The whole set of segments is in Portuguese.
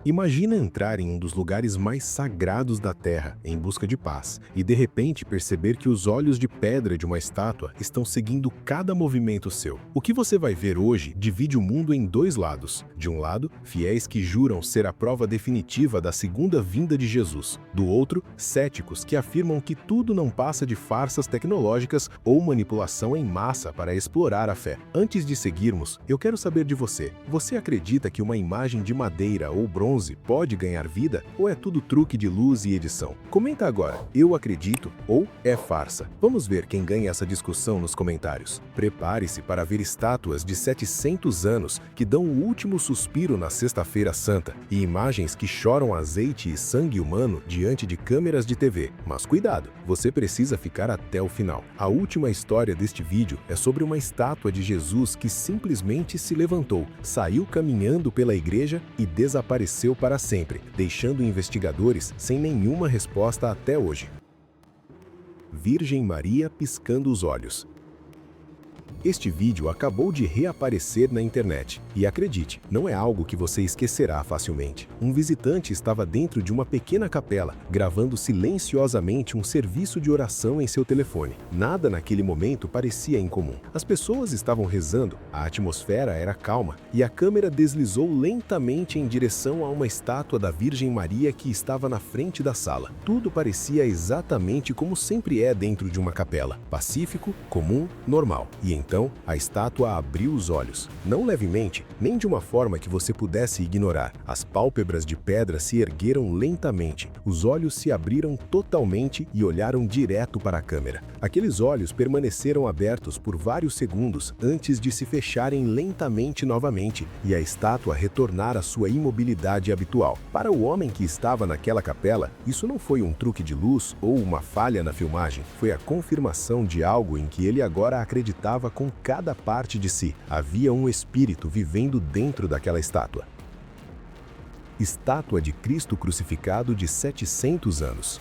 Imagina entrar em um dos lugares mais sagrados da Terra em busca de paz e de repente perceber que os olhos de pedra de uma estátua estão seguindo cada movimento seu. O que você vai ver hoje divide o mundo em dois lados. De um lado, fiéis que juram ser a prova definitiva da segunda vinda de Jesus. Do outro, céticos que afirmam que tudo não passa de farsas tecnológicas ou manipulação em massa para explorar a fé. Antes de seguirmos, eu quero saber de você. Você acredita que uma imagem de madeira ou bronze pode ganhar vida ou é tudo truque de luz e edição? Comenta agora, eu acredito ou é farsa. Vamos ver quem ganha essa discussão nos comentários. Prepare-se para ver estátuas de 700 anos que dão o último suspiro na Sexta-feira Santa e imagens que choram azeite e sangue humano diante de câmeras de TV. Mas cuidado, você precisa ficar até o final. A última história deste vídeo é sobre uma estátua de Jesus que simplesmente se levantou, saiu caminhando pela igreja e desapareceu para sempre, deixando investigadores sem nenhuma resposta até hoje. Virgem Maria piscando os olhos. Este vídeo acabou de reaparecer na internet. E acredite, não é algo que você esquecerá facilmente. Um visitante estava dentro de uma pequena capela, gravando silenciosamente um serviço de oração em seu telefone. Nada naquele momento parecia incomum. As pessoas estavam rezando, a atmosfera era calma, e a câmera deslizou lentamente em direção a uma estátua da Virgem Maria que estava na frente da sala. Tudo parecia exatamente como sempre é dentro de uma capela. Pacífico, comum, normal. E então, a estátua abriu os olhos. Não levemente, nem de uma forma que você pudesse ignorar. As pálpebras de pedra se ergueram lentamente. Os olhos se abriram totalmente e olharam direto para a câmera. Aqueles olhos permaneceram abertos por vários segundos antes de se fecharem lentamente novamente e a estátua retornar à sua imobilidade habitual. Para o homem que estava naquela capela, isso não foi um truque de luz ou uma falha na filmagem. Foi a confirmação de algo em que ele agora acreditava com cada parte de si. Havia um espírito vivendo dentro daquela estátua. Estátua de Cristo crucificado de 700 anos.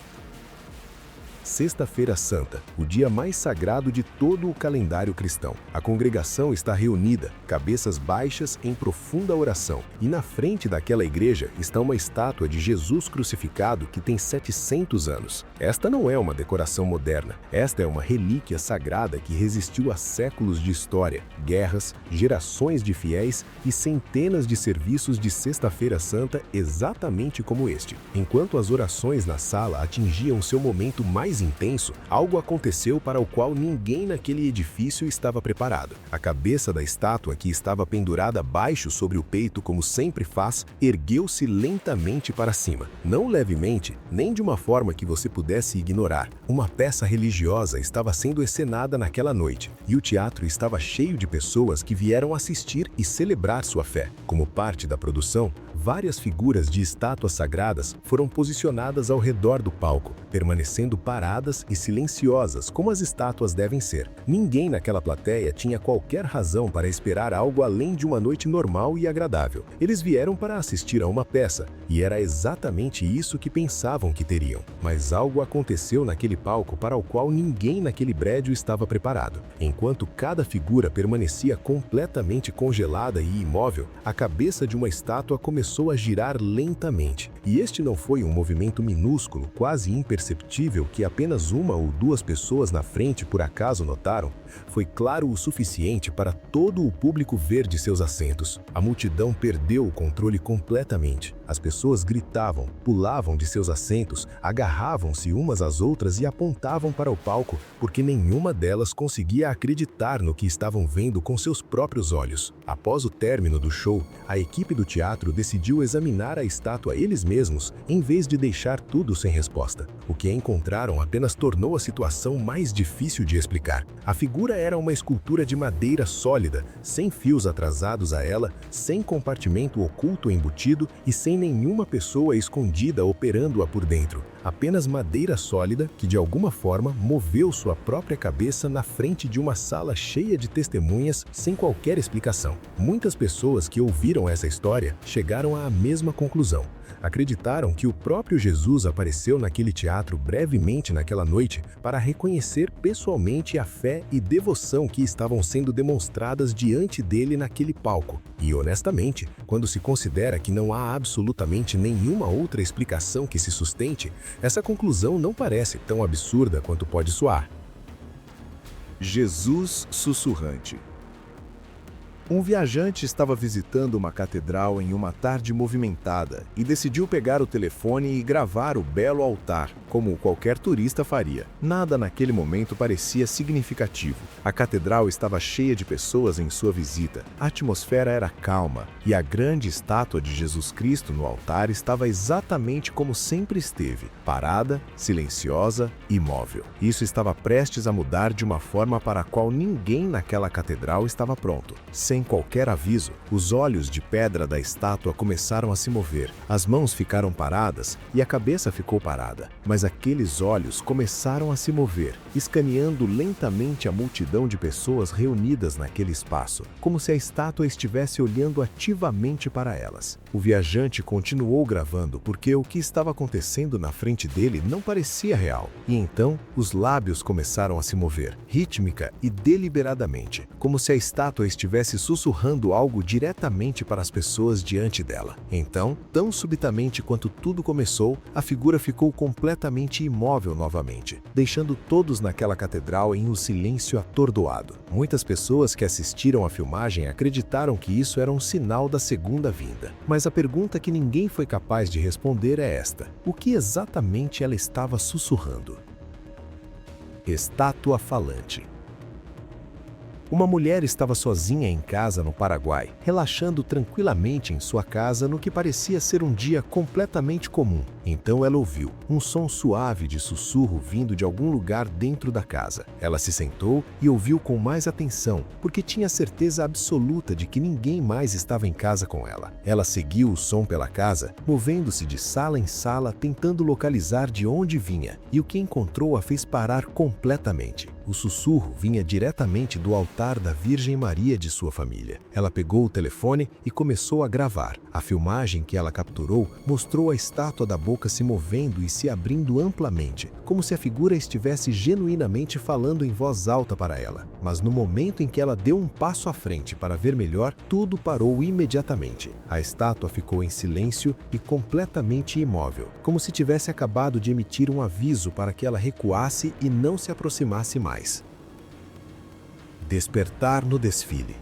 Sexta-feira Santa, o dia mais sagrado de todo o calendário cristão. A congregação está reunida, cabeças baixas em profunda oração, e na frente daquela igreja está uma estátua de Jesus crucificado que tem 700 anos. Esta não é uma decoração moderna, esta é uma relíquia sagrada que resistiu a séculos de história, guerras, gerações de fiéis e centenas de serviços de Sexta-feira Santa exatamente como este. Enquanto as orações na sala atingiam seu momento mais intenso, algo aconteceu para o qual ninguém naquele edifício estava preparado. A cabeça da estátua, que estava pendurada baixo sobre o peito como sempre faz, ergueu-se lentamente para cima. Não levemente, nem de uma forma que você pudesse ignorar. Uma peça religiosa estava sendo encenada naquela noite, e o teatro estava cheio de pessoas que vieram assistir e celebrar sua fé. Como parte da produção, várias figuras de estátuas sagradas foram posicionadas ao redor do palco, permanecendo paradas e silenciosas como as estátuas devem ser. Ninguém naquela plateia tinha qualquer razão para esperar algo além de uma noite normal e agradável. Eles vieram para assistir a uma peça, e era exatamente isso que pensavam que teriam. Mas algo aconteceu naquele palco para o qual ninguém naquele prédio estava preparado. Enquanto cada figura permanecia completamente congelada e imóvel, a cabeça de uma estátua começou a girar lentamente. E este não foi um movimento minúsculo, quase imperceptível, que apenas uma ou duas pessoas na frente por acaso notaram. Foi claro o suficiente para todo o público ver de seus assentos. A multidão perdeu o controle completamente. As pessoas gritavam, pulavam de seus assentos, agarravam-se umas às outras e apontavam para o palco, porque nenhuma delas conseguia acreditar no que estavam vendo com seus próprios olhos. Após o término do show, a equipe do teatro decidiu examinar a estátua eles mesmos, em vez de deixar tudo sem resposta. O que encontraram apenas tornou a situação mais difícil de explicar. A figura era uma escultura de madeira sólida, sem fios atrasados a ela, sem compartimento oculto embutido e sem nenhuma pessoa escondida operando-a por dentro. Apenas madeira sólida que de alguma forma moveu sua própria cabeça na frente de uma sala cheia de testemunhas sem qualquer explicação. Muitas pessoas que ouviram essa história chegaram à mesma conclusão. Acreditaram que o próprio Jesus apareceu naquele teatro brevemente naquela noite para reconhecer pessoalmente a fé e devoção que estavam sendo demonstradas diante dele naquele palco. E honestamente, quando se considera que não há absolutamente absolutamente nenhuma outra explicação que se sustente, essa conclusão não parece tão absurda quanto pode soar. Jesus sussurrante. Um viajante estava visitando uma catedral em uma tarde movimentada e decidiu pegar o telefone e gravar o belo altar, como qualquer turista faria. Nada naquele momento parecia significativo. A catedral estava cheia de pessoas em sua visita, a atmosfera era calma e a grande estátua de Jesus Cristo no altar estava exatamente como sempre esteve, parada, silenciosa, imóvel. Isso estava prestes a mudar de uma forma para a qual ninguém naquela catedral estava pronto. Sem qualquer aviso, os olhos de pedra da estátua começaram a se mover, as mãos ficaram paradas e a cabeça ficou parada. Mas aqueles olhos começaram a se mover, escaneando lentamente a multidão de pessoas reunidas naquele espaço, como se a estátua estivesse olhando ativamente para elas. O viajante continuou gravando porque o que estava acontecendo na frente dele não parecia real. E então, os lábios começaram a se mover, rítmica e deliberadamente, como se a estátua estivesse sussurrando algo diretamente para as pessoas diante dela. Então, tão subitamente quanto tudo começou, a figura ficou completamente imóvel novamente, deixando todos naquela catedral em um silêncio atordoado. Muitas pessoas que assistiram à filmagem acreditaram que isso era um sinal da segunda vinda. Mas a pergunta que ninguém foi capaz de responder é esta: o que exatamente ela estava sussurrando? Estátua falante. Uma mulher estava sozinha em casa no Paraguai, relaxando tranquilamente em sua casa no que parecia ser um dia completamente comum. Então ela ouviu um som suave de sussurro vindo de algum lugar dentro da casa. Ela se sentou e ouviu com mais atenção, porque tinha certeza absoluta de que ninguém mais estava em casa com ela. Ela seguiu o som pela casa, movendo-se de sala em sala, tentando localizar de onde vinha, e o que encontrou a fez parar completamente. O sussurro vinha diretamente do altar da Virgem Maria de sua família. Ela pegou o telefone e começou a gravar. A filmagem que ela capturou mostrou a estátua da boca se movendo e se abrindo amplamente, como se a figura estivesse genuinamente falando em voz alta para ela. Mas no momento em que ela deu um passo à frente para ver melhor, tudo parou imediatamente. A estátua ficou em silêncio e completamente imóvel, como se tivesse acabado de emitir um aviso para que ela recuasse e não se aproximasse mais. Despertar no desfile.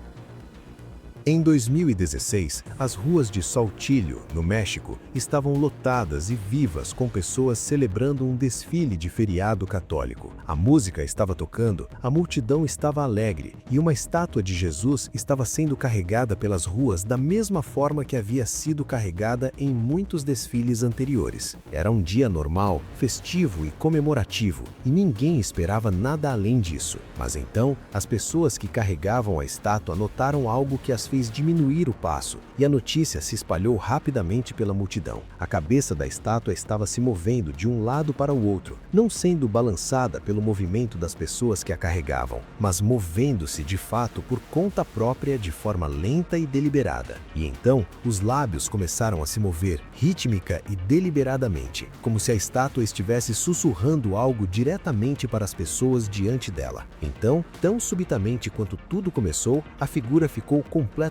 Em 2016, as ruas de Saltillo, no México, estavam lotadas e vivas com pessoas celebrando um desfile de feriado católico. A música estava tocando, a multidão estava alegre e uma estátua de Jesus estava sendo carregada pelas ruas da mesma forma que havia sido carregada em muitos desfiles anteriores. Era um dia normal, festivo e comemorativo, e ninguém esperava nada além disso. Mas então, as pessoas que carregavam a estátua notaram algo que as fez diminuir o passo, e a notícia se espalhou rapidamente pela multidão. A cabeça da estátua estava se movendo de um lado para o outro, não sendo balançada pelo movimento das pessoas que a carregavam, mas movendo-se de fato por conta própria de forma lenta e deliberada. E então, os lábios começaram a se mover, rítmica e deliberadamente, como se a estátua estivesse sussurrando algo diretamente para as pessoas diante dela. Então, tão subitamente quanto tudo começou, a figura ficou completamente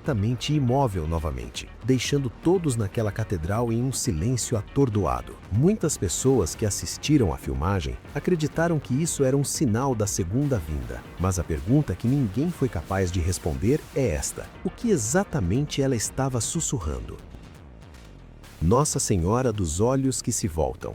imóvel novamente, deixando todos naquela catedral em um silêncio atordoado. Muitas pessoas que assistiram à filmagem acreditaram que isso era um sinal da segunda vinda, mas a pergunta que ninguém foi capaz de responder é esta: o que exatamente ela estava sussurrando? Nossa Senhora dos Olhos que se Voltam.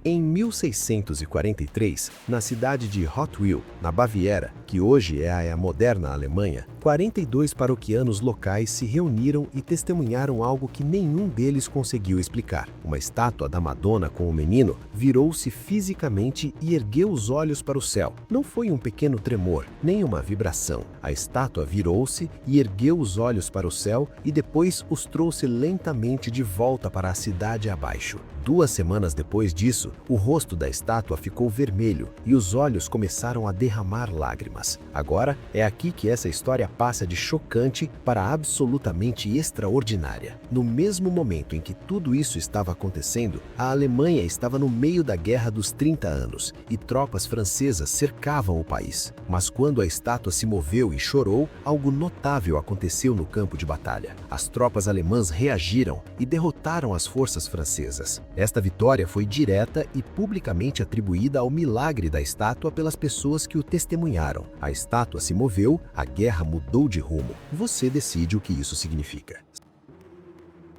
Em 1643, na cidade de Rottweil, na Baviera, que hoje é a moderna Alemanha, 42 paroquianos locais se reuniram e testemunharam algo que nenhum deles conseguiu explicar. Uma estátua da Madonna com o menino virou-se fisicamente e ergueu os olhos para o céu. Não foi um pequeno tremor, nem uma vibração. A estátua virou-se e ergueu os olhos para o céu e depois os trouxe lentamente de volta para a cidade abaixo. 2 semanas depois disso, o rosto da estátua ficou vermelho e os olhos começaram a derramar lágrimas. problemas. Agora, é aqui que essa história passa de chocante para absolutamente extraordinária. No mesmo momento em que tudo isso estava acontecendo, a Alemanha estava no meio da Guerra dos 30 anos e tropas francesas cercavam o país. Mas quando a estátua se moveu e chorou, algo notável aconteceu no campo de batalha. As tropas alemãs reagiram e derrotaram as forças francesas. Esta vitória foi direta e publicamente atribuída ao milagre da estátua pelas pessoas que o testemunharam. A estátua se moveu, a guerra mudou de rumo. Você decide o que isso significa.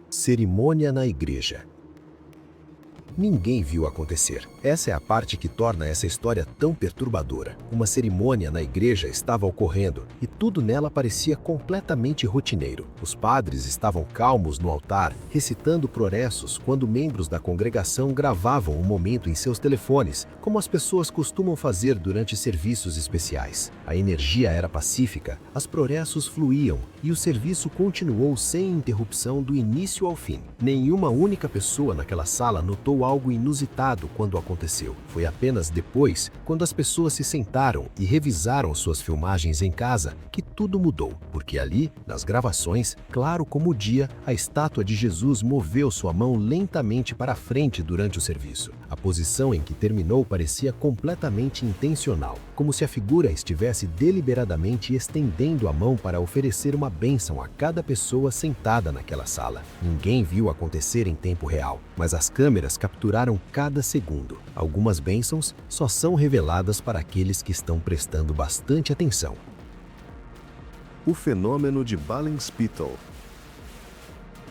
Cerimônia na igreja. Ninguém viu acontecer. Essa é a parte que torna essa história tão perturbadora. Uma cerimônia na igreja estava ocorrendo e tudo nela parecia completamente rotineiro. Os padres estavam calmos no altar, recitando proressos quando membros da congregação gravavam o momento em seus telefones, como as pessoas costumam fazer durante serviços especiais. A energia era pacífica, as proressos fluíam e o serviço continuou sem interrupção do início ao fim. Nenhuma única pessoa naquela sala notou algo inusitado quando aconteceu. Foi apenas depois, quando as pessoas se sentaram e revisaram suas filmagens em casa, que tudo mudou, porque ali, nas gravações, claro como o dia, a estátua de Jesus moveu sua mão lentamente para a frente durante o serviço. A posição em que terminou parecia completamente intencional, como se a figura estivesse deliberadamente estendendo a mão para oferecer uma bênção a cada pessoa sentada naquela sala. Ninguém viu acontecer em tempo real, mas as câmeras capturaram cada segundo. Algumas bênçãos só são reveladas para aqueles que estão prestando bastante atenção. O fenômeno de Ballenspittel.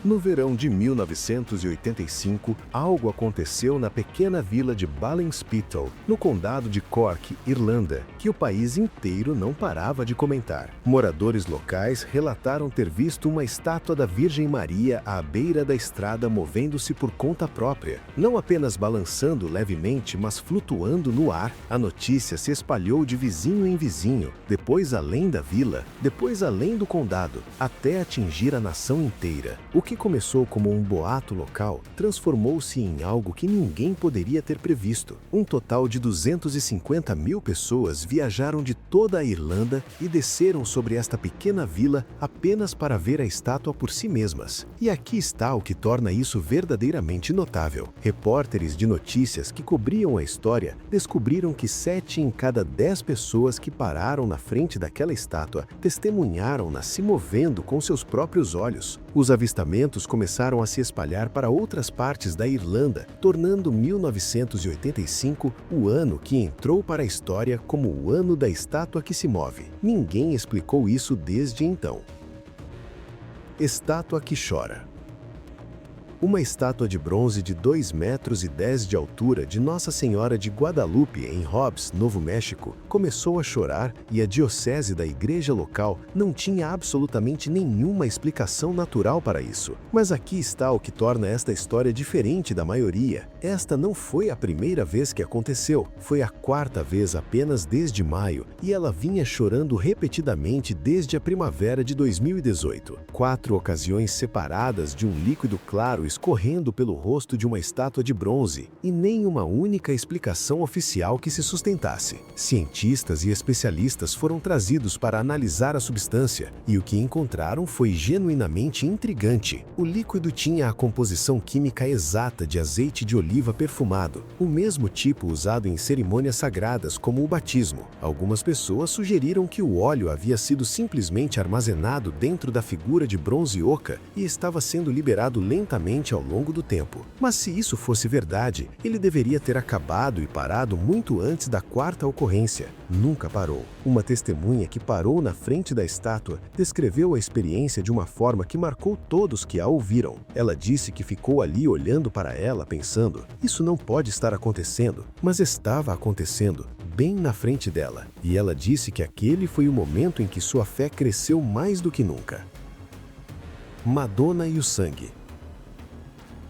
No verão de 1985, algo aconteceu na pequena vila de Ballenspittel, no condado de Cork, Irlanda, que o país inteiro não parava de comentar. Moradores locais relataram ter visto uma estátua da Virgem Maria à beira da estrada movendo-se por conta própria, não apenas balançando levemente, mas flutuando no ar. A notícia se espalhou de vizinho em vizinho, depois além da vila, depois além do condado, até atingir a nação inteira. O que começou como um boato local transformou-se em algo que ninguém poderia ter previsto. Um total de 250 mil pessoas viajaram de toda a Irlanda e desceram sobre esta pequena vila apenas para ver a estátua por si mesmas. E aqui está o que torna isso verdadeiramente notável. Repórteres de notícias que cobriam a história descobriram que 7 em cada 10 pessoas que pararam na frente daquela estátua testemunharam-na se movendo com seus próprios olhos. Os avistamentos começaram a se espalhar para outras partes da Irlanda, tornando 1985 o ano que entrou para a história como o ano da estátua que se move. Ninguém explicou isso desde então. Estátua que chora. Uma estátua de bronze de 2,10 metros de altura de Nossa Senhora de Guadalupe, em Hobbs, Novo México, começou a chorar e a diocese da igreja local não tinha absolutamente nenhuma explicação natural para isso. Mas aqui está o que torna esta história diferente da maioria. Esta não foi a primeira vez que aconteceu, foi a 4ª vez apenas desde maio, e ela vinha chorando repetidamente desde a primavera de 2018. 4 ocasiões separadas de um líquido claro escorrendo pelo rosto de uma estátua de bronze, e nem uma única explicação oficial que se sustentasse. Cientistas e especialistas foram trazidos para analisar a substância, e o que encontraram foi genuinamente intrigante. O líquido tinha a composição química exata de azeite de oliva perfumado, o mesmo tipo usado em cerimônias sagradas como o batismo. Algumas pessoas sugeriram que o óleo havia sido simplesmente armazenado dentro da figura de bronze oca e estava sendo liberado lentamente ao longo do tempo. Mas se isso fosse verdade, ele deveria ter acabado e parado muito antes da 4ª ocorrência. Nunca parou. Uma testemunha que parou na frente da estátua descreveu a experiência de uma forma que marcou todos que a ouviram. Ela disse que ficou ali olhando para ela pensando, isso não pode estar acontecendo, mas estava acontecendo, bem na frente dela. E ela disse que aquele foi o momento em que sua fé cresceu mais do que nunca. Madonna e o sangue.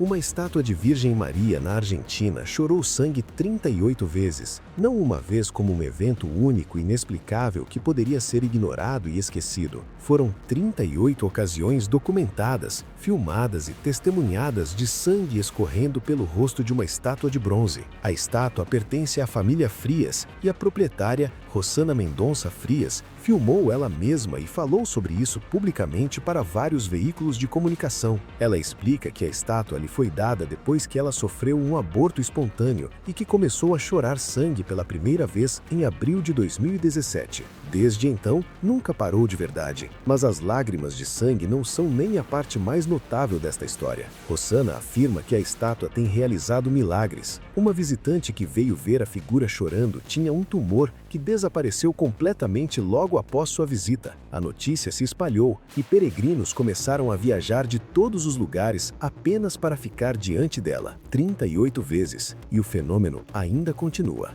Uma estátua de Virgem Maria na Argentina chorou sangue 38 vezes, não uma vez como um evento único e inexplicável que poderia ser ignorado e esquecido. Foram 38 ocasiões documentadas, filmadas e testemunhadas de sangue escorrendo pelo rosto de uma estátua de bronze. A estátua pertence à família Frias e a proprietária, Rosana Mendonça Frias, filmou ela mesma e falou sobre isso publicamente para vários veículos de comunicação. Ela explica que a estátua lhe foi dada depois que ela sofreu um aborto espontâneo e que começou a chorar sangue pela primeira vez em abril de 2017. Desde então, nunca parou de verdade. Mas as lágrimas de sangue não são nem a parte mais notável desta história. Rosana afirma que a estátua tem realizado milagres. Uma visitante que veio ver a figura chorando tinha um tumor que desapareceu completamente logo após sua visita. A notícia se espalhou e peregrinos começaram a viajar de todos os lugares apenas para ficar diante dela, 38 vezes, e o fenômeno ainda continua.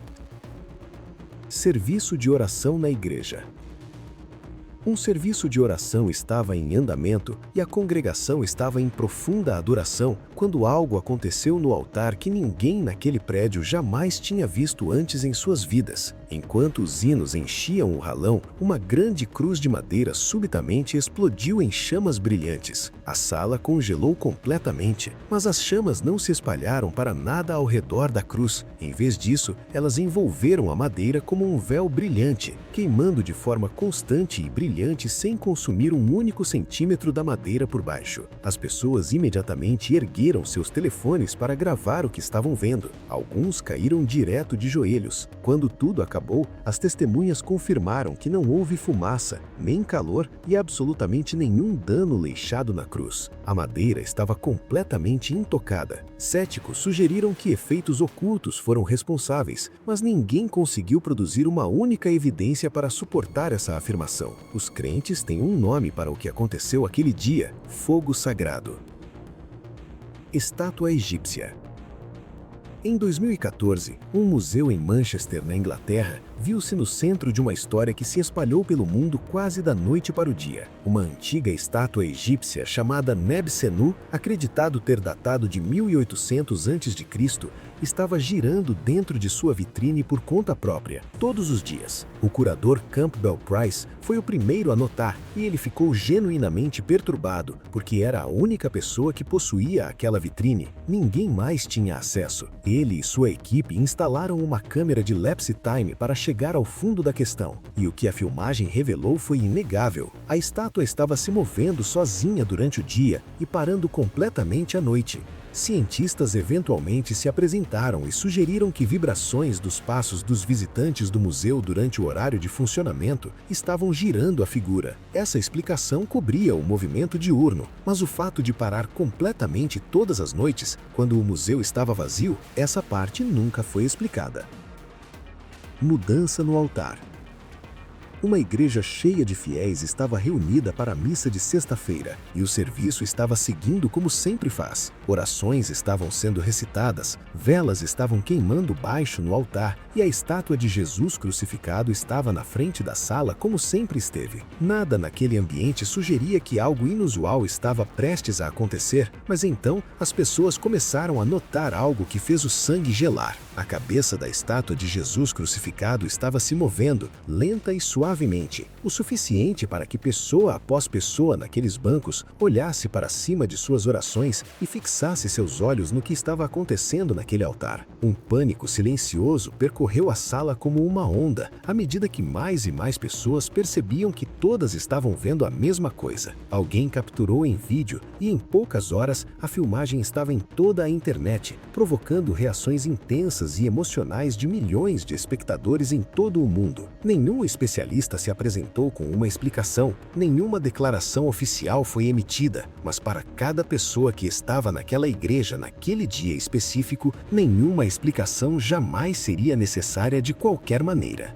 Serviço de oração na igreja. Um serviço de oração estava em andamento e a congregação estava em profunda adoração quando algo aconteceu no altar que ninguém naquele prédio jamais tinha visto antes em suas vidas. Enquanto os hinos enchiam o ralão, uma grande cruz de madeira subitamente explodiu em chamas brilhantes. A sala congelou completamente, mas as chamas não se espalharam para nada ao redor da cruz. Em vez disso, elas envolveram a madeira como um véu brilhante, queimando de forma constante e brilhante sem consumir um único centímetro da madeira por baixo. As pessoas imediatamente ergueram seus telefones para gravar o que estavam vendo. Alguns caíram direto de joelhos. Quando tudo acabou, as testemunhas confirmaram que não houve fumaça, nem calor e absolutamente nenhum dano deixado na cruz. A madeira estava completamente intocada. Céticos sugeriram que efeitos ocultos foram responsáveis, mas ninguém conseguiu produzir uma única evidência para suportar essa afirmação. Os crentes têm um nome para o que aconteceu aquele dia: fogo sagrado. Estátua egípcia. Em 2014, um museu em Manchester, na Inglaterra, viu-se no centro de uma história que se espalhou pelo mundo quase da noite para o dia. Uma antiga estátua egípcia chamada Nebsenu, acreditado ter datado de 1800 a.C., estava girando dentro de sua vitrine por conta própria, todos os dias. O curador Campbell Price foi o primeiro a notar e ele ficou genuinamente perturbado, porque era a única pessoa que possuía aquela vitrine. Ninguém mais tinha acesso. Ele e sua equipe instalaram uma câmera de lapse time para chegar ao fundo da questão. E o que a filmagem revelou foi inegável. A estátua estava se movendo sozinha durante o dia e parando completamente à noite. Cientistas eventualmente se apresentaram e sugeriram que vibrações dos passos dos visitantes do museu durante o horário de funcionamento estavam girando a figura. Essa explicação cobria o movimento diurno, mas o fato de parar completamente todas as noites, quando o museu estava vazio, essa parte nunca foi explicada. Mudança no altar. Uma igreja cheia de fiéis estava reunida para a missa de sexta-feira e o serviço estava seguindo como sempre faz. Orações estavam sendo recitadas, velas estavam queimando baixo no altar e a estátua de Jesus crucificado estava na frente da sala como sempre esteve. Nada naquele ambiente sugeria que algo inusual estava prestes a acontecer, mas então as pessoas começaram a notar algo que fez o sangue gelar. A cabeça da estátua de Jesus crucificado estava se movendo, lenta e suavemente, o suficiente para que pessoa após pessoa naqueles bancos olhasse para cima de suas orações e fixasse seus olhos no que estava acontecendo naquele altar. Um pânico silencioso percorreu a sala como uma onda, à medida que mais e mais pessoas percebiam que todas estavam vendo a mesma coisa. Alguém capturou em vídeo e em poucas horas a filmagem estava em toda a internet, provocando reações intensas e emocionais de milhões de espectadores em todo o mundo. Nenhum especialista se apresentou com uma explicação, nenhuma declaração oficial foi emitida, mas para cada pessoa que estava naquela igreja naquele dia específico, nenhuma explicação jamais seria necessária de qualquer maneira.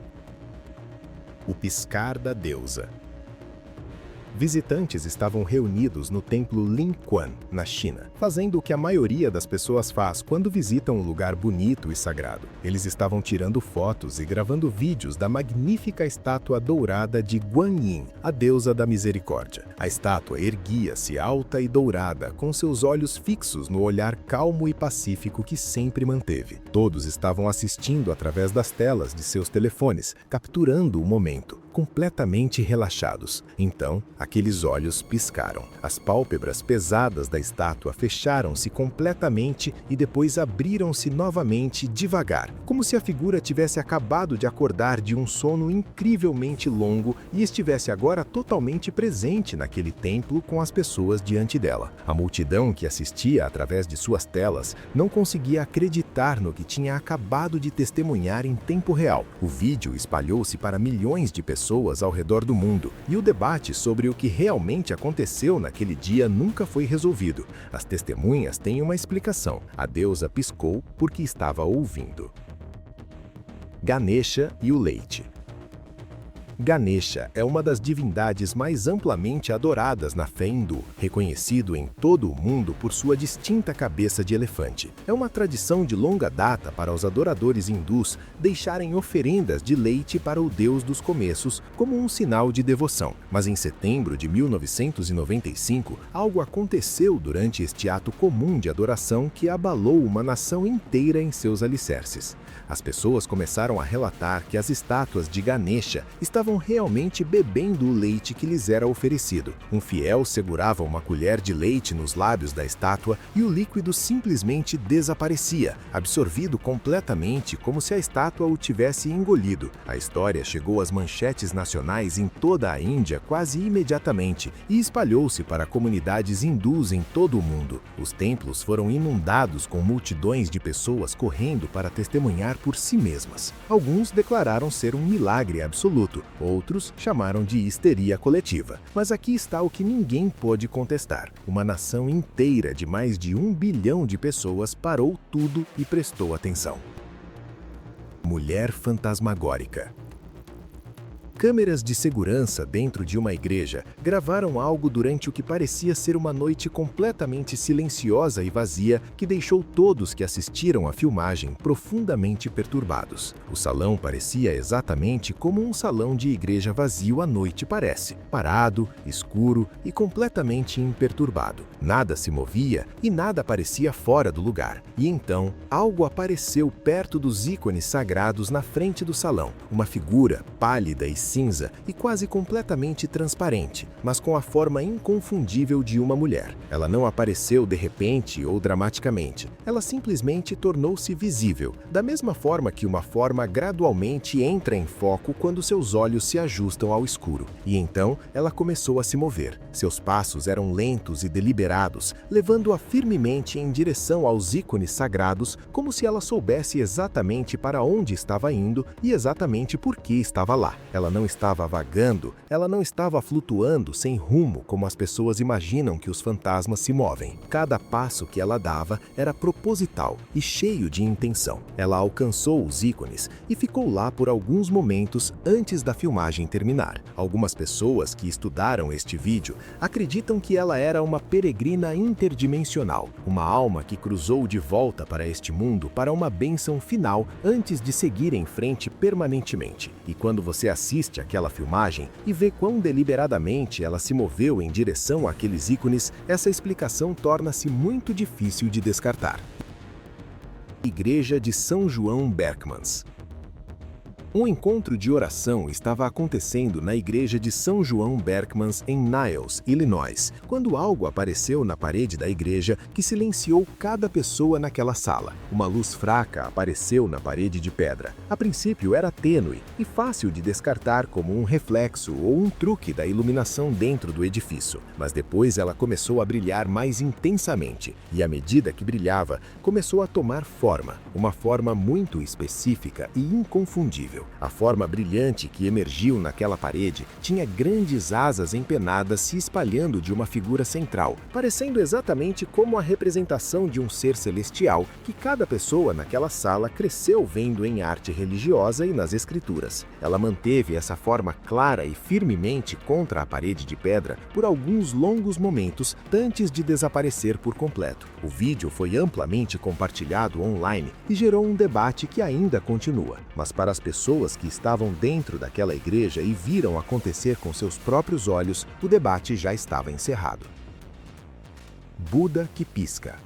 O piscar da deusa. Visitantes estavam reunidos no templo Linquan, na China, fazendo o que a maioria das pessoas faz quando visitam um lugar bonito e sagrado. Eles estavam tirando fotos e gravando vídeos da magnífica estátua dourada de Guanyin, a deusa da misericórdia. A estátua erguia-se alta e dourada, com seus olhos fixos no olhar calmo e pacífico que sempre manteve. Todos estavam assistindo através das telas de seus telefones, capturando o momento, completamente relaxados. Então, aqueles olhos piscaram. As pálpebras pesadas da estátua fecharam-se completamente e depois abriram-se novamente devagar, como se a figura tivesse acabado de acordar de um sono incrivelmente longo e estivesse agora totalmente presente naquele templo com as pessoas diante dela. A multidão que assistia através de suas telas não conseguia acreditar no que tinha acabado de testemunhar em tempo real. O vídeo espalhou-se para milhões de pessoas ao redor do mundo, e o debate sobre o que realmente aconteceu naquele dia nunca foi resolvido. As testemunhas têm uma explicação. A deusa piscou porque estava ouvindo. Ganesha e o leite. Ganesha é uma das divindades mais amplamente adoradas na fé hindu, reconhecido em todo o mundo por sua distinta cabeça de elefante. É uma tradição de longa data para os adoradores hindus deixarem oferendas de leite para o deus dos começos como um sinal de devoção. Mas em setembro de 1995, algo aconteceu durante este ato comum de adoração que abalou uma nação inteira em seus alicerces. As pessoas começaram a relatar que as estátuas de Ganesha estavam realmente bebendo o leite que lhes era oferecido. Um fiel segurava uma colher de leite nos lábios da estátua e o líquido simplesmente desaparecia, absorvido completamente como se a estátua o tivesse engolido. A história chegou às manchetes nacionais em toda a Índia quase imediatamente e espalhou-se para comunidades hindus em todo o mundo. Os templos foram inundados com multidões de pessoas correndo para testemunhar por si mesmas. Alguns declararam ser um milagre absoluto, outros chamaram de histeria coletiva. Mas aqui está o que ninguém pôde contestar. Uma nação inteira de mais de 1 bilhão de pessoas parou tudo e prestou atenção. Mulher fantasmagórica. Câmeras de segurança dentro de uma igreja gravaram algo durante o que parecia ser uma noite completamente silenciosa e vazia que deixou todos que assistiram à filmagem profundamente perturbados. O salão parecia exatamente como um salão de igreja vazio à noite parece, parado, escuro e completamente imperturbado. Nada se movia e nada parecia fora do lugar. E então, algo apareceu perto dos ícones sagrados na frente do salão, uma figura pálida e cinza e quase completamente transparente, mas com a forma inconfundível de uma mulher. Ela não apareceu de repente ou dramaticamente. Ela simplesmente tornou-se visível, da mesma forma que uma forma gradualmente entra em foco quando seus olhos se ajustam ao escuro. E então, ela começou a se mover. Seus passos eram lentos e deliberados, levando-a firmemente em direção aos ícones sagrados, como se ela soubesse exatamente para onde estava indo e exatamente por que estava lá. Ela não estava vagando, ela não estava flutuando sem rumo como as pessoas imaginam que os fantasmas se movem. Cada passo que ela dava era proposital e cheio de intenção. Ela alcançou os ícones e ficou lá por alguns momentos antes da filmagem terminar. Algumas pessoas que estudaram este vídeo acreditam que ela era uma peregrina interdimensional, uma alma que cruzou de volta para este mundo para uma bênção final antes de seguir em frente permanentemente. E quando você assiste aquela filmagem e vê quão deliberadamente ela se moveu em direção àqueles ícones, essa explicação torna-se muito difícil de descartar. Igreja de São João Berkmans. Um encontro de oração estava acontecendo na igreja de São João Berkmans em Niles, Illinois, quando algo apareceu na parede da igreja que silenciou cada pessoa naquela sala. Uma luz fraca apareceu na parede de pedra. A princípio era tênue e fácil de descartar como um reflexo ou um truque da iluminação dentro do edifício, mas depois ela começou a brilhar mais intensamente e, à medida que brilhava, começou a tomar forma, uma forma muito específica e inconfundível. incrível. A forma brilhante que emergiu naquela parede tinha grandes asas empenadas se espalhando de uma figura central, parecendo exatamente como a representação de um ser celestial que cada pessoa naquela sala cresceu vendo em arte religiosa e nas escrituras. Ela manteve essa forma clara e firmemente contra a parede de pedra por alguns longos momentos antes de desaparecer por completo. O vídeo foi amplamente compartilhado online e gerou um debate que ainda continua. Mas para as pessoas que estavam dentro daquela igreja e viram acontecer com seus próprios olhos, o debate já estava encerrado. Buda que pisca.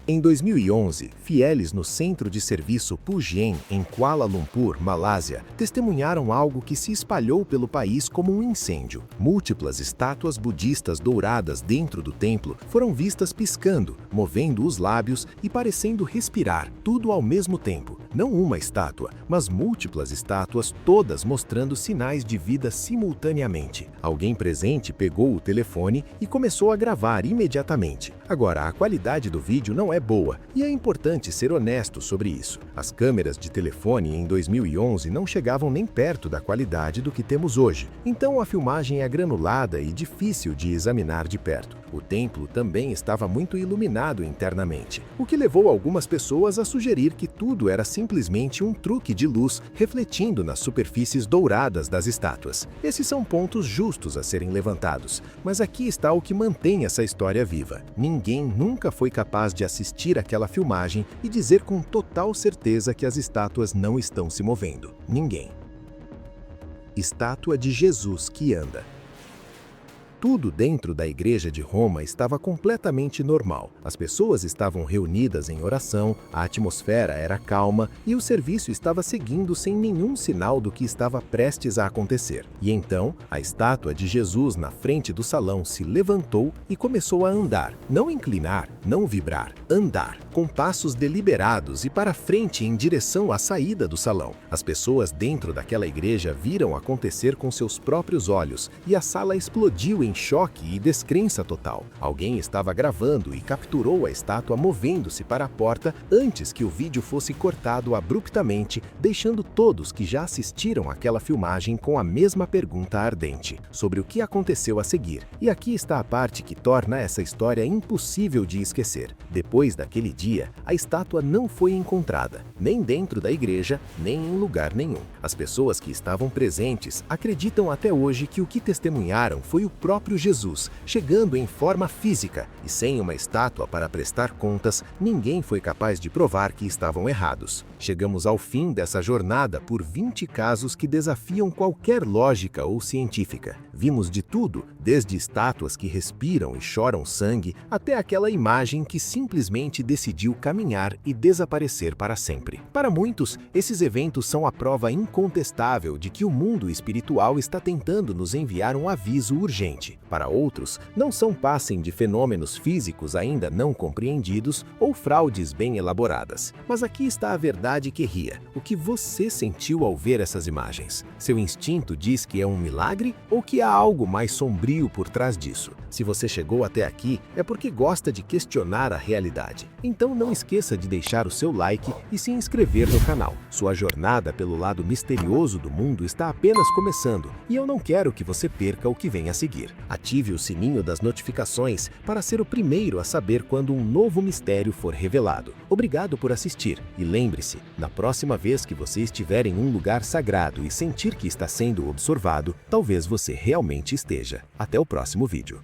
Em 2011, fieles no Centro de Serviço Pujien, em Kuala Lumpur, Malásia, testemunharam algo que se espalhou pelo país como um incêndio. Múltiplas estátuas budistas douradas dentro do templo foram vistas piscando, movendo os lábios e parecendo respirar, tudo ao mesmo tempo. Não uma estátua, mas múltiplas estátuas, todas mostrando sinais de vida simultaneamente. Alguém presente pegou o telefone e começou a gravar imediatamente. Agora, a qualidade do vídeo não é boa, e é importante ser honesto sobre isso. As câmeras de telefone em 2011 não chegavam nem perto da qualidade do que temos hoje, então a filmagem é granulada e difícil de examinar de perto. O templo também estava muito iluminado internamente, o que levou algumas pessoas a sugerir que tudo era simplesmente um truque de luz refletindo nas superfícies douradas das estátuas. Esses são pontos justos a serem levantados, mas aqui está o que mantém essa história viva. Ninguém nunca foi capaz de assistir aquela filmagem e dizer com total certeza que as estátuas não estão se movendo. Ninguém. Estátua de Jesus que anda. Tudo dentro da igreja de Roma estava completamente normal. As pessoas estavam reunidas em oração, a atmosfera era calma e o serviço estava seguindo sem nenhum sinal do que estava prestes a acontecer. E então, a estátua de Jesus na frente do salão se levantou e começou a andar. Não inclinar, não vibrar, andar, com passos deliberados e para frente em direção à saída do salão. As pessoas dentro daquela igreja viram acontecer com seus próprios olhos e a sala explodiu em choque e descrença total. Alguém estava gravando e capturou a estátua movendo-se para a porta antes que o vídeo fosse cortado abruptamente, deixando todos que já assistiram àquela filmagem com a mesma pergunta ardente sobre o que aconteceu a seguir. E aqui está a parte que torna essa história impossível de esquecer. Depois daquele dia, a estátua não foi encontrada, nem dentro da igreja, nem em lugar nenhum. As pessoas que estavam presentes acreditam até hoje que o que testemunharam foi o próprio Jesus, chegando em forma física, e sem uma estátua para prestar contas, ninguém foi capaz de provar que estavam errados. Chegamos ao fim dessa jornada por 20 casos que desafiam qualquer lógica ou científica. Vimos de tudo, desde estátuas que respiram e choram sangue, até aquela imagem que simplesmente decidiu caminhar e desaparecer para sempre. Para muitos, esses eventos são a prova incontestável de que o mundo espiritual está tentando nos enviar um aviso urgente. Para outros, não são passem de fenômenos físicos ainda não compreendidos ou fraudes bem elaboradas. Mas aqui está a verdade que ria. O que você sentiu ao ver essas imagens? Seu instinto diz que é um milagre ou que há algo mais sombrio por trás disso? Se você chegou até aqui, é porque gosta de questionar a realidade. Então não esqueça de deixar o seu like e se inscrever no canal. Sua jornada pelo lado misterioso do mundo está apenas começando e eu não quero que você perca o que vem a seguir. Ative o sininho das notificações para ser o primeiro a saber quando um novo mistério for revelado. Obrigado por assistir e lembre-se, na próxima vez que você estiver em um lugar sagrado e sentir que está sendo observado, talvez você realmente esteja. Até o próximo vídeo.